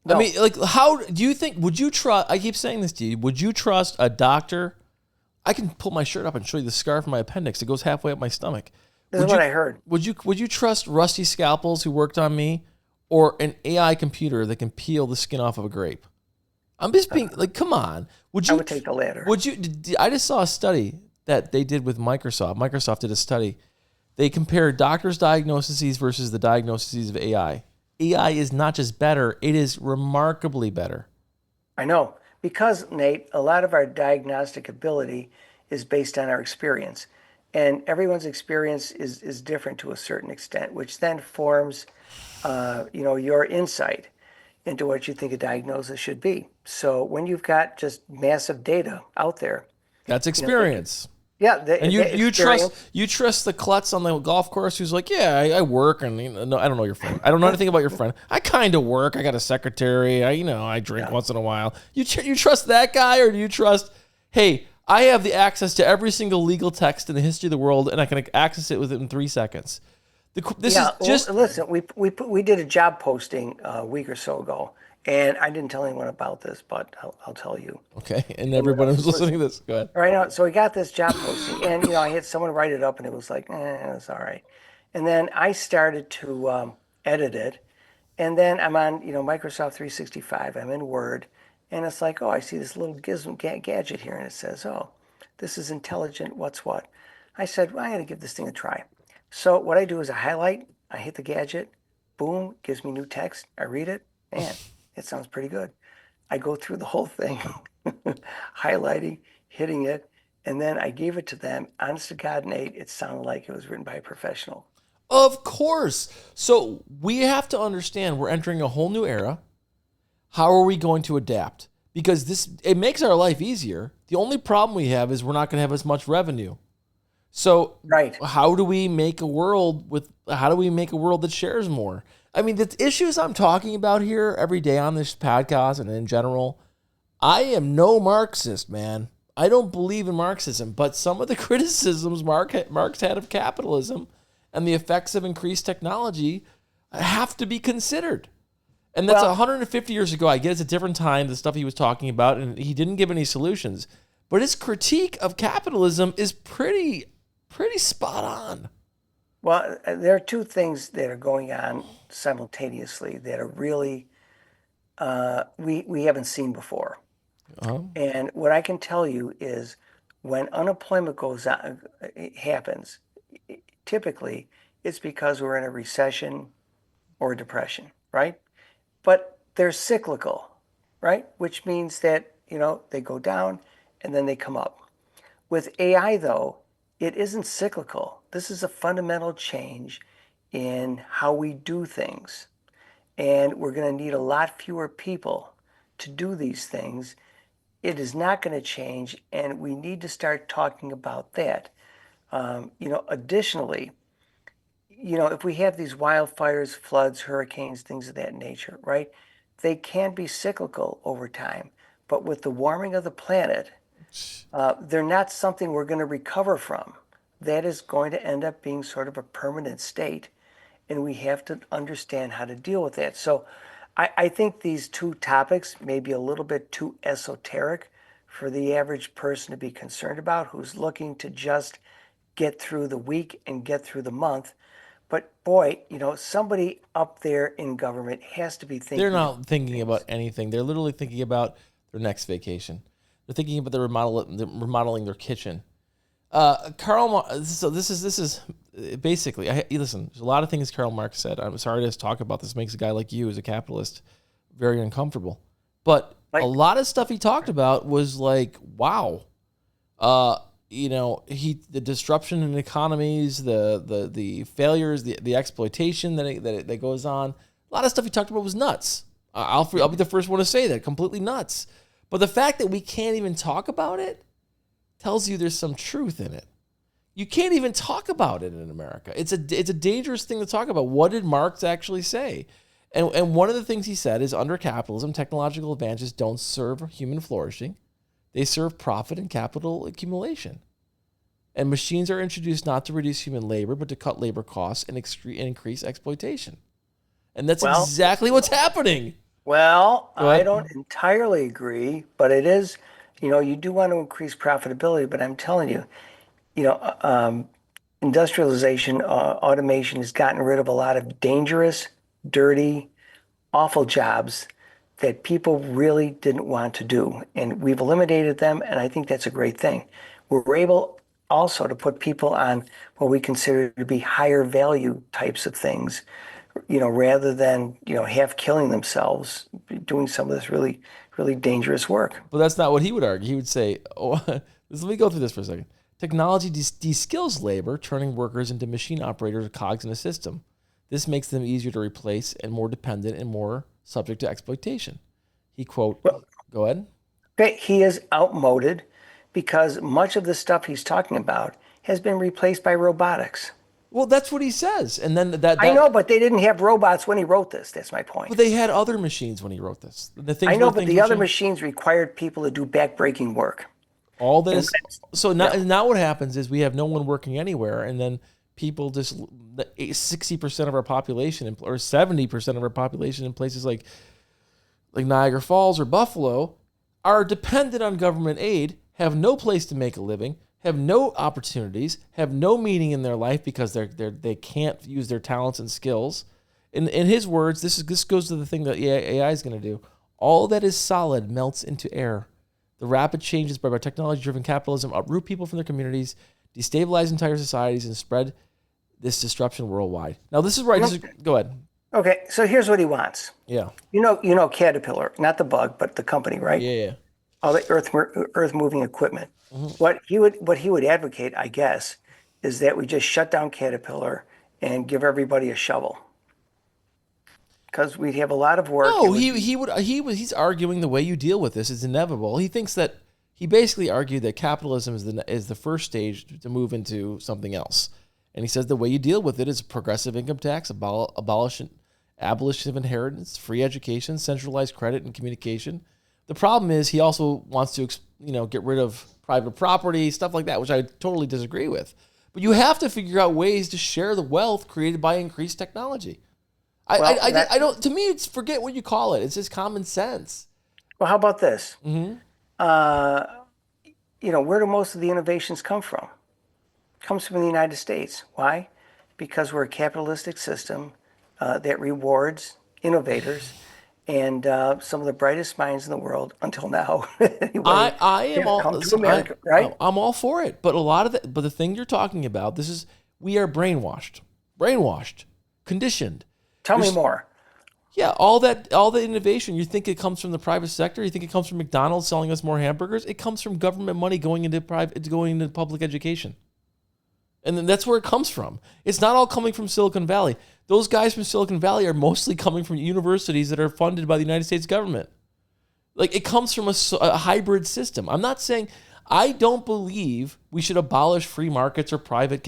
No. I mean, like, how do you think, would you trust, I keep saying this to you, would you trust a doctor? I can pull my shirt up and show you the scar from my appendix. It goes halfway up my stomach. This is what I heard. Would you trust Rusty Scalpels who worked on me or an AI computer that can peel the skin off of a grape? I'm just being like, come on. I would take the latter. I just saw a study that they did with Microsoft. Microsoft did a study. They compared doctors' diagnoses versus the diagnoses of AI. AI is not just better, it is remarkably better. I know. Because, Nate, a lot of our diagnostic ability is based on our experience. And everyone's experience is different to a certain extent, which then forms, your insight into what you think a diagnosis should be. So when you've got just massive data out there, That's experience. Yeah, And the experience. you trust the klutz on the golf course who's like, yeah, I work, and no, I don't know your friend. I don't know anything about your friend. I kind of work. I got a secretary. I drink Yeah. once in a while. You trust that guy, or do you trust? Hey, I have the access to every single legal text in the history of the world, and I can access it within 3 seconds. This is Yeah, well, just listen, we did a job posting a week or so ago, and I didn't tell anyone about this, but I'll tell you. okay. And Anyone everyone else who's who's listening to listening. this, go ahead. All right, now, so we got this job posting, and I had someone write it up, and it was like, it's all right. And then I started to edit it, and then I'm on, Microsoft 365. I'm in Word, and it's like, oh, I see this little gizmo gadget here, and it says, oh, this is intelligent. What's what? I said, well, I got to give this thing a try. So what I do is I highlight, I hit the gadget, boom, gives me new text. I read it, and it sounds pretty good. I go through the whole thing, highlighting, hitting it, and then I gave it to them. Honest to God, Nate, it sounded like it was written by a professional. Of course. So we have to understand we're entering a whole new era. How are we going to adapt? Because it makes our life easier. The only problem we have is we're not going to have as much revenue. So Right. how do we make a world that shares more? I mean, the issues I'm talking about here every day on this podcast and in general, I am no Marxist, man. I don't believe in Marxism, but some of the criticisms Marx had of capitalism and the effects of increased technology have to be considered. And that's Well, 150 years ago. I get it's a different time, the stuff he was talking about, and he didn't give any solutions. But his critique of capitalism is pretty spot on. well, there are two things that are going on simultaneously that are really we haven't seen before. Um, And what I can tell you is when unemployment goes on, it happens, typically it's because we're in a recession or a depression, right? But they're cyclical, right? Which means that, they go down and then they come up. With AI, though, it isn't cyclical. This is a fundamental change in how we do things. And we're going to need a lot fewer people to do these things. It is not going to change, and we need to start talking about that. Additionally, if we have these wildfires, floods, hurricanes, things of that nature, right? They can be cyclical over time, but with the warming of the planet, they're not something we're going to recover from. That is going to end up being sort of a permanent state, and we have to understand how to deal with that. So I think these two topics may be a little bit too esoteric for the average person to be concerned about who's looking to just get through the week and get through the month. But boy, somebody up there in government has to be they're thinking about not thinking about things. anything. They're literally thinking about their next vacation. They're thinking about they're remodeling their kitchen. Karl Marx. So this is basically. Listen. There's a lot of things Karl Marx said. I'm sorry to talk about this. Makes a guy like you, as a capitalist, very uncomfortable. But a Like, lot of stuff he talked about was like, wow. Uh, the disruption in economies, the failures, the exploitation that goes on. A lot of stuff he talked about was nuts. I'll be the first one to say that, completely nuts. But the fact that we can't even talk about it tells you there's some truth in it. You can't even talk about it in America. It's a dangerous thing to talk about. What did Marx actually say? And one of the things he said is, under capitalism, technological advances don't serve human flourishing. They serve profit and capital accumulation. And machines are introduced not to reduce human labor, but to cut labor costs and increase exploitation. And that's well, exactly what's happening. Go I ahead. don't entirely agree, but it is, you do want to increase profitability, but I'm telling you, you know, uh, um, industrialization, automation has gotten rid of a lot of dangerous, dirty, awful jobs that people really didn't want to do. And we've eliminated them, and I think that's a great thing. We're able also to put people on what we consider to be higher value types of things, rather than, half killing themselves doing some of this really, really dangerous work. But that's not what he would argue. He would say, oh, let me go through this for a second. Technology de-skills labor, turning workers into machine operators or cogs in a system. This makes them easier to replace and more dependent and more subject to exploitation. He quote, Well, go ahead. okay, he is outmoded because much of the stuff he's talking about has been replaced by robotics. Well, that's what he says. And then that I know, that but they didn't have robots when he wrote this. That's my but point. they had other machines when he wrote this. The I things know, where but things the were other changed. machines required people to do backbreaking work. All that And is so now. yeah, Now what happens is we have no one working anywhere, and then people just 60% of our population or 70% of our population in places like Niagara Falls or Buffalo are dependent on government aid, have no place to make a living, have no opportunities, have no meaning in their life because they can't use their talents and skills. In his words, this goes to the thing that AI is going to do. All that is solid melts into air. The rapid changes brought by technology-driven capitalism uproot people from their communities, destabilize entire societies, and spread this disruption worldwide. Now, this is where I just go ahead. okay, so here's what he wants. Yeah, You know Caterpillar, not the bug, but the company, right? yeah. All the earth moving equipment. Mm-hmm. What he would advocate, I guess, is that we just shut down Caterpillar and give everybody a shovel because we'd have a lot of work. It No, would be he's arguing the way you deal with this is inevitable. He thinks that he basically argued that capitalism is the first stage to move into something else, and he says the way you deal with it is progressive income tax, abolition of inheritance, free education, centralized credit and communication. The problem is he also wants to get rid of private property, stuff like that, which I totally disagree with. But you have to figure out ways to share the wealth created by increased technology. I don't. To me, it's forget what you call it. It's just common sense. well. How about this? Mm-hmm. Uh, where do most of the innovations come from? It comes from the United States. Why? Because we're a capitalistic system that rewards innovators and some of the brightest minds in the world until now. Anyway, I am have all come to listen, I America, right? I'm all for it, but a lot of the thing you're talking about, we are brainwashed, conditioned. Tell me There's more. Yeah, all the innovation. You think it comes from the private sector? You think it comes from McDonald's selling us more hamburgers? It comes from government money going into public education. And then that's where it comes from. It's not all coming from Silicon Valley. Those guys from Silicon Valley are mostly coming from universities that are funded by the United States government. Like it comes from a hybrid system. I'm not saying I don't believe we should abolish free markets or private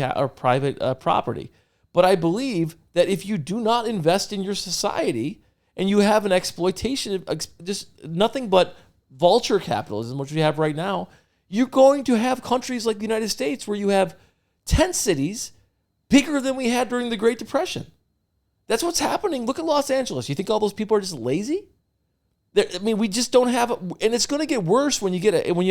property, but I believe that if you do not invest in your society and you have an exploitation of just nothing but vulture capitalism, which we have right now, you're going to have countries like the United States where you have 10 cities bigger than we had during the Great Depression. That's what's happening. Look at Los Angeles. You think all those people are just lazy? We just don't have it, and it's going to get worse when you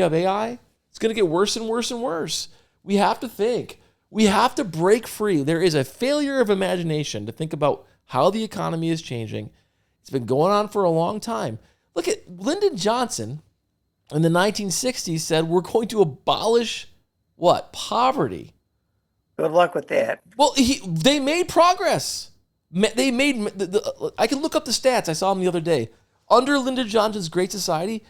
have AI. It's going to get worse and worse and worse. We have to think. We have to break free. There is a failure of imagination to think about how the economy is changing. It's been going on for a long time. Look at Lyndon Johnson in the 1960s said we're going to abolish what? Poverty. Good luck with that. Well, they made progress. They made. I can look up the stats. I saw them the other day. Under Lyndon Johnson's Great Society,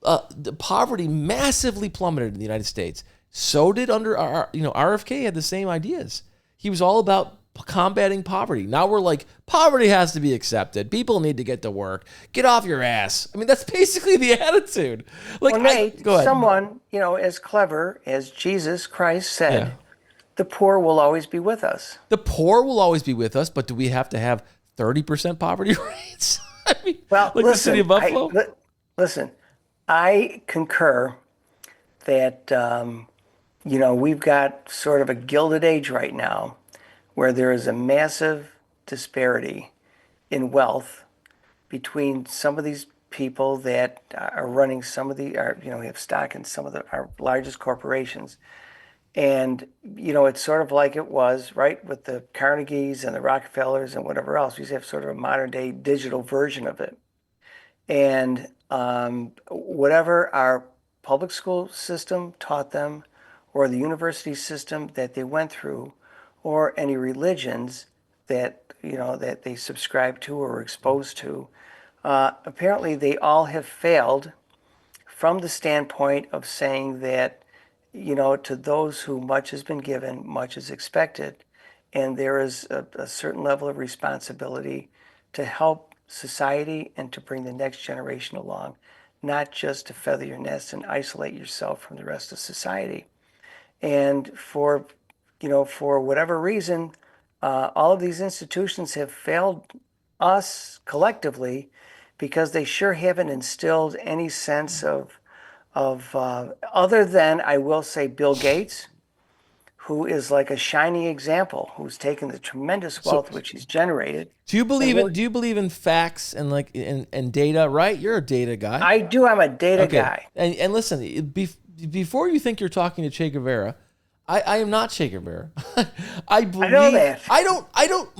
the poverty massively plummeted in the United States. So did RFK had the same ideas. He was all about combating poverty. Now we're like, poverty has to be accepted. People need to get to work. Get off your ass. That's basically the attitude. Like, Well, Nate, go ahead. someone, as clever as Jesus Christ said, Yeah. the poor will always be with us. The poor will always be with us, but do we have to have 30% poverty rates? Well, like listen, the city of Buffalo? listen, I concur that, we've got sort of a gilded age right now where there is a massive disparity in wealth between some of these people that are running have stock in some of our largest corporations. And, it's sort of like it was, right, with the Carnegies and the Rockefellers and whatever else. We have sort of a modern day digital version of it. And whatever our public school system taught them, or the university system that they went through, or any religions that they subscribe to or were exposed to, apparently they all have failed from the standpoint of saying that, to those who much has been given, much is expected. And there is a certain level of responsibility to help society and to bring the next generation along. not just to feather your nest and isolate yourself from the rest of society. And for whatever reason, all of these institutions have failed us collectively because they sure haven't instilled any sense of other than, I will say, Bill Gates, who is like a shining example, who's taken the tremendous wealth which he's generated. Do you believe in facts and like and data? Right, you're a data guy. I do. I'm a data guy. And listen, before you think you're talking to Che Guevara, I am not Che Guevara. I know that. I don't.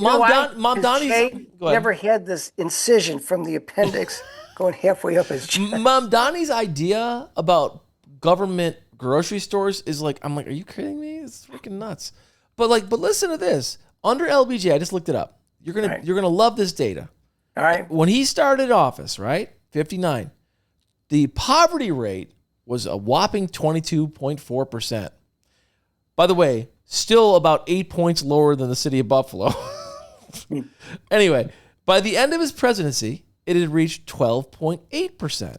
Mom Donnie's Che never had this incision from the appendix going halfway up his chest. Mom Donnie's idea about government grocery stores is like, I'm like, are you kidding me? It's freaking nuts. But listen to this. Under LBJ, I just looked it up. You're gonna love this data. All right. When he started office, right, 59, the poverty rate was a whopping 22.4%. By the way, still about 8 points lower than the city of Buffalo. Anyway, by the end of his presidency, it had reached 12.8%.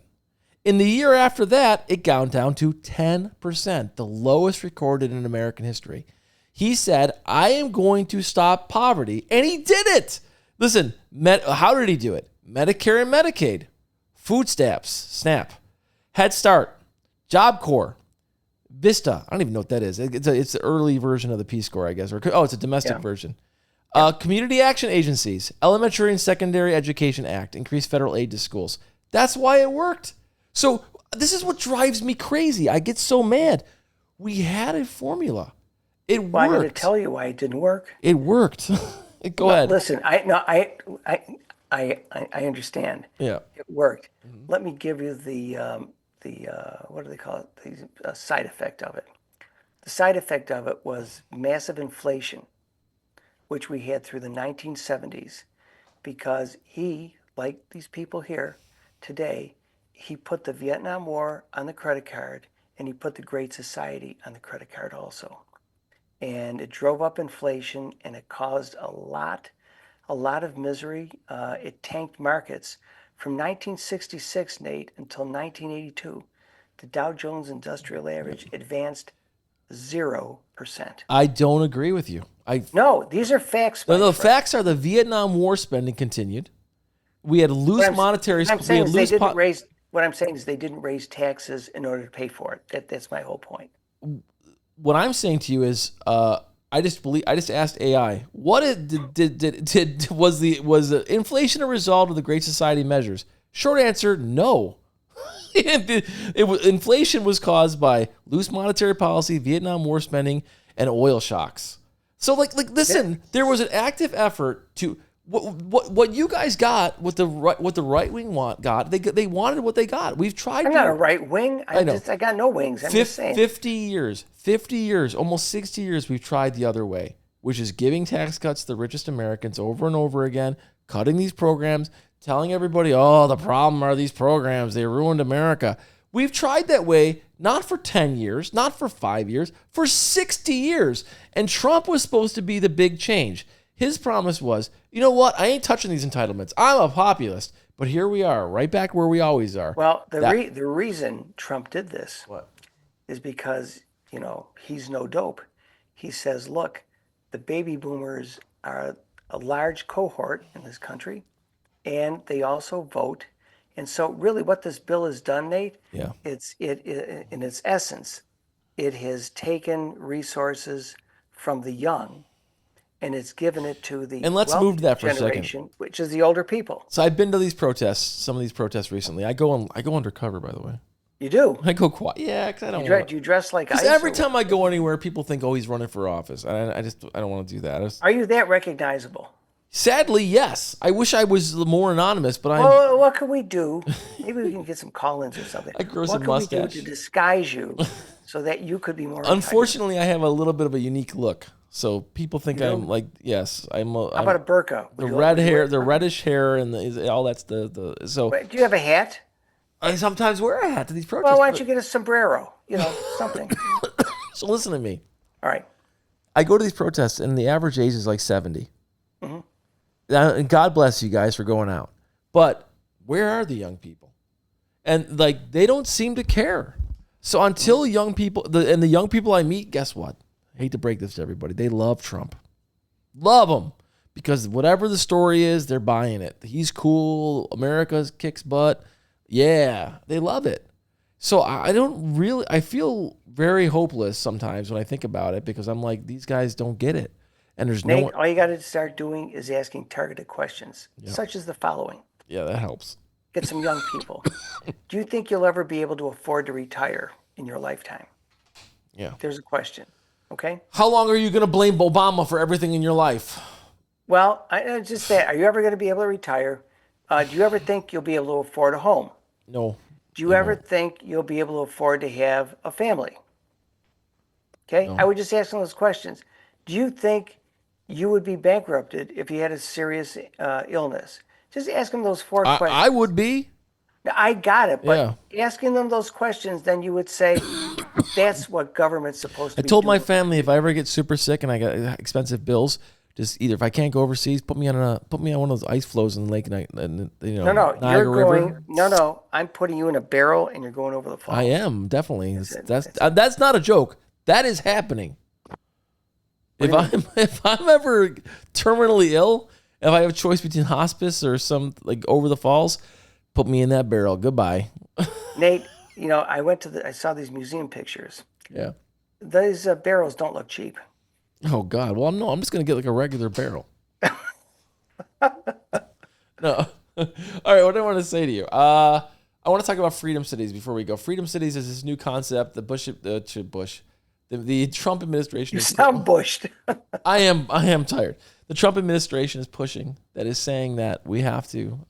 In the year after that, it got down to 10%, the lowest recorded in American history. He said, I am going to stop poverty, and he did it. Listen, how did he do it? Medicare and Medicaid, food stamps, SNAP, Head Start, Job Corps, Vista. I don't even know what that is. It's the early version of the Peace Corps, I guess. It's a domestic version. Community action agencies, Elementary and Secondary Education Act, increased federal aid to schools. That's why it worked. So this is what drives me crazy. I get so mad. We had a formula. It worked. I'm going to tell you why it didn't work. It worked. Go ahead. Listen, I understand. Yeah. It worked. Mm-hmm. Let me give you the what do they call it? The side effect of it. The side effect of it was massive inflation, which we had through the 1970s, because he, like these people here today, he put the Vietnam War on the credit card, and he put the Great Society on the credit card also. And it drove up inflation, and it caused a lot of misery. It tanked markets. From 1966, Nate, until 1982, the Dow Jones Industrial Average advanced 0%. I don't agree with you. No, these are facts. The facts are the Vietnam War spending continued. We had loose monetary. What I'm saying is they didn't raise taxes in order to pay for it. That's my whole point. What I'm saying to you is, I just asked AI, what was the inflation a result of the Great Society measures? Short answer, no. Inflation was caused by loose monetary policy, Vietnam War spending, and oil shocks. So listen, there was an active effort to. What you guys got, what the right wing got, they wanted what they got. We've tried. I'm not a right wing. I got no wings. I'm just saying. 50 years, almost 60 years, we've tried the other way, which is giving tax cuts to the richest Americans over and over again, cutting these programs, telling everybody, oh, the problem are these programs, they ruined America. We've tried that way, not for 10 years, not for 5 years, for 60 years. And Trump was supposed to be the big change. His promise was, you know what? I ain't touching these entitlements. I'm a populist. But here we are, right back where we always are. Well, the reason Trump did this is because, he's no dope. He says, look, the baby boomers are a large cohort in this country, and they also vote. And so really what this bill has done, Nate, it in its essence, it has taken resources from the young, and it's given it to the let's move to that for a second, which is the older people. So I've been to these protests, some of these protests recently. I go undercover, by the way. You do? I go quiet. Yeah, because I don't want to. You dress like ice? Because every time I go anywhere, people think, oh, he's running for office. I don't want to do that. Are you that recognizable? Sadly, yes. I wish I was more anonymous, but Well, what can we do? Maybe we can get some call-ins or something. I grow some mustache. What can we do to disguise you so that you could be more Unfortunately, I have a little bit of a unique look. So people think I'm like, yes, I'm. How about a burqa? The red hair, the reddish hair, and all that's the. So. Wait, do you have a hat? I sometimes wear a hat to these protests. Well, why don't you get a sombrero? Something. So listen to me. All right. I go to these protests, and the average age is like 70. Mm-hmm. And God bless you guys for going out. But where are the young people? And like they don't seem to care. So until young people, the young people I meet, guess what? I hate to break this to everybody. They love Trump. Love him. Because whatever the story is, they're buying it. He's cool. America kicks butt. Yeah, they love it. So I feel very hopeless sometimes when I think about it because I'm like, these guys don't get it. And there's Nate, no one. all you got to start doing is asking targeted questions, Yeah. such as the following. Yeah, that helps. Get some young people. Do you think you'll ever be able to afford to retire in your lifetime? Yeah. There's a question. Okay. How long are you going to blame Obama for everything in your life? Well, just that. Are you ever going to be able to retire? Do you ever think you'll be able to afford a home? No. Do you ever think you'll be able to afford to have a family? Okay. No. I would just ask them those questions. Do you think you would be bankrupted if you had a serious illness? Just ask them those four questions. I would be. Now, I got it, but asking them those questions, then you would say, that's what government's supposed to be told my doing. family if I ever get super sick and I got expensive bills, just either if I can't go overseas, put me on one of those ice flows in the lake and Niagara River. No, I'm putting you in a barrel and you're going over the falls. I am definitely. That's not a joke. That is happening. If I'm ever terminally ill, if I have a choice between hospice or some like over the falls, put me in that barrel. Goodbye. Nate, I saw these museum pictures. Yeah. These barrels don't look cheap. Oh God. Well, no, I'm just gonna get like a regular barrel. No. All right. What do I want to say to you? I want to talk about freedom cities before we go. Freedom cities is this new concept. The Trump administration. You sound bushed. I am tired. The Trump administration is pushing that is saying that we have to.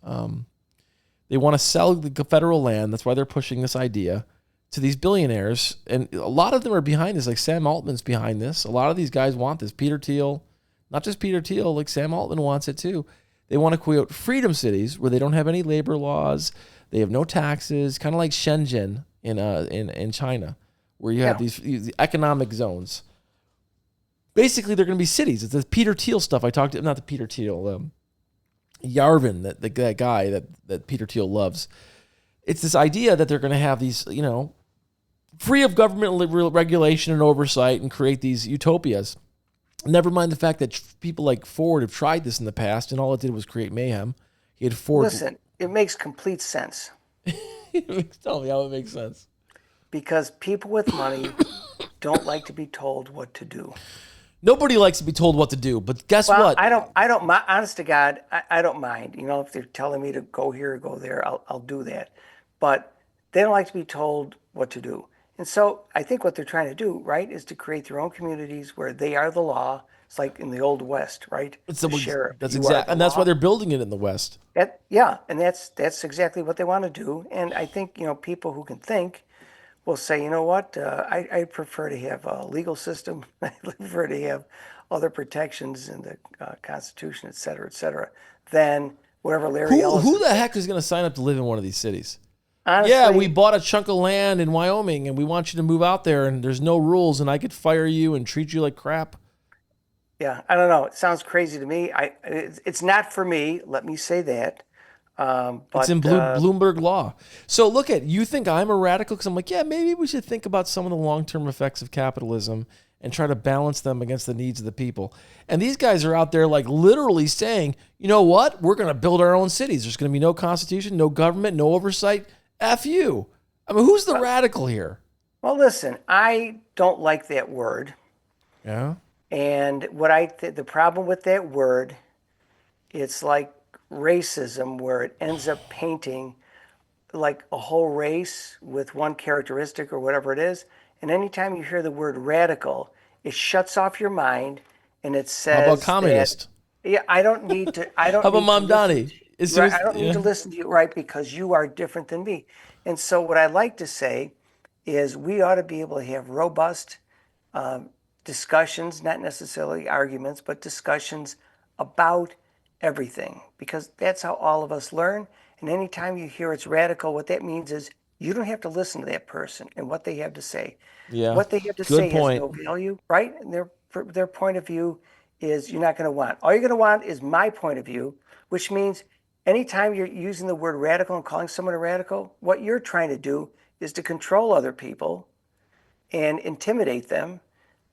They want to sell the federal land. That's why they're pushing this idea to these billionaires. And a lot of them are behind this. Like Sam Altman's behind this. A lot of these guys want this. Peter Thiel, not just Peter Thiel, like Sam Altman wants it too. They want to create freedom cities where they don't have any labor laws. They have no taxes, kind of like Shenzhen in China, where you have these economic zones. Basically, they're going to be cities. It's the Peter Thiel stuff I talked to. Not the Peter Thiel, Yarvin, that guy that Peter Thiel loves. It's this idea that they're going to have these, free of government regulation and oversight and create these utopias. Never mind the fact that people like Ford have tried this in the past and all it did was create mayhem. He had Ford. Listen, it makes complete sense. Tell me how it makes sense. Because people with money don't like to be told what to do. Nobody likes to be told what to do, but guess what? I don't mind. Honest to God, I don't mind. If they're telling me to go here or go there, I'll do that. But they don't like to be told what to do. And so I think what they're trying to do, right, is to create their own communities where they are the law. It's like in the Old West, right? It's the sheriff. That's exactly, and that's why they're building it in the West. And that's exactly what they want to do. And I think people who can think will say, you know what, I prefer to have a legal system. I prefer to have other protections in the Constitution, et cetera, than whatever Larry Ellison. Who the heck is going to sign up to live in one of these cities? Honestly, yeah, we bought a chunk of land in Wyoming, and we want you to move out there, and there's no rules, and I could fire you and treat you like crap. Yeah, I don't know. It sounds crazy to me. It's not for me. Let me say that. But it's in Bloomberg law. So look you think I'm a radical because I'm like, yeah, maybe we should think about some of the long-term effects of capitalism and try to balance them against the needs of the people. And these guys are out there like literally saying, you know what? We're going to build our own cities. There's going to be no constitution, no government, no oversight. F you. I mean, who's the radical here? Well, listen, I don't like that word. Yeah. And the problem with that word, it's like racism, where it ends up painting like a whole race with one characteristic or whatever it is. And anytime you hear the word radical, it shuts off your mind and it says, how about communist? I don't need to. I don't. How about Mamdani? Right, I don't need to listen to you, right? Because you are different than me. And so what I like to say is we ought to be able to have robust discussions, not necessarily arguments, but discussions about everything, because that's how all of us learn. And anytime you hear it's radical, what that means is you don't have to listen to that person and what they have to say. Yeah. What they have to say has no value, right? And their point of view is you're not going to want. All you're going to want is my point of view, which means anytime you're using the word radical and calling someone a radical, what you're trying to do is to control other people and intimidate them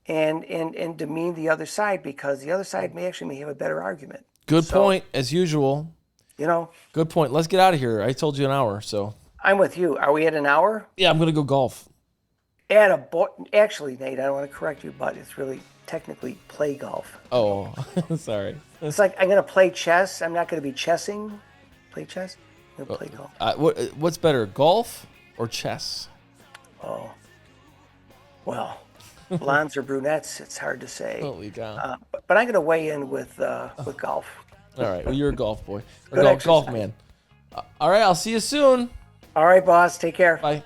and demean the other side, because the other side may have a better argument. Good point, as usual. You know, Good point. Let's get out of here. I told you an hour, so. I'm with you. Are we at an hour? Yeah, I'm going to go golf. Actually, Nate, I don't want to correct you, but it's really technically play golf. Oh, sorry. It's like I'm going to play chess. I'm not going to be chessing. Play chess? I'm going to play golf. What's better, golf or chess? Oh. Well, blondes or brunettes, it's hard to say. Holy cow. But I'm going to weigh in with golf. All right. Well, you're a golf boy. Good Golf man. All right. I'll see you soon. All right, boss. Take care. Bye.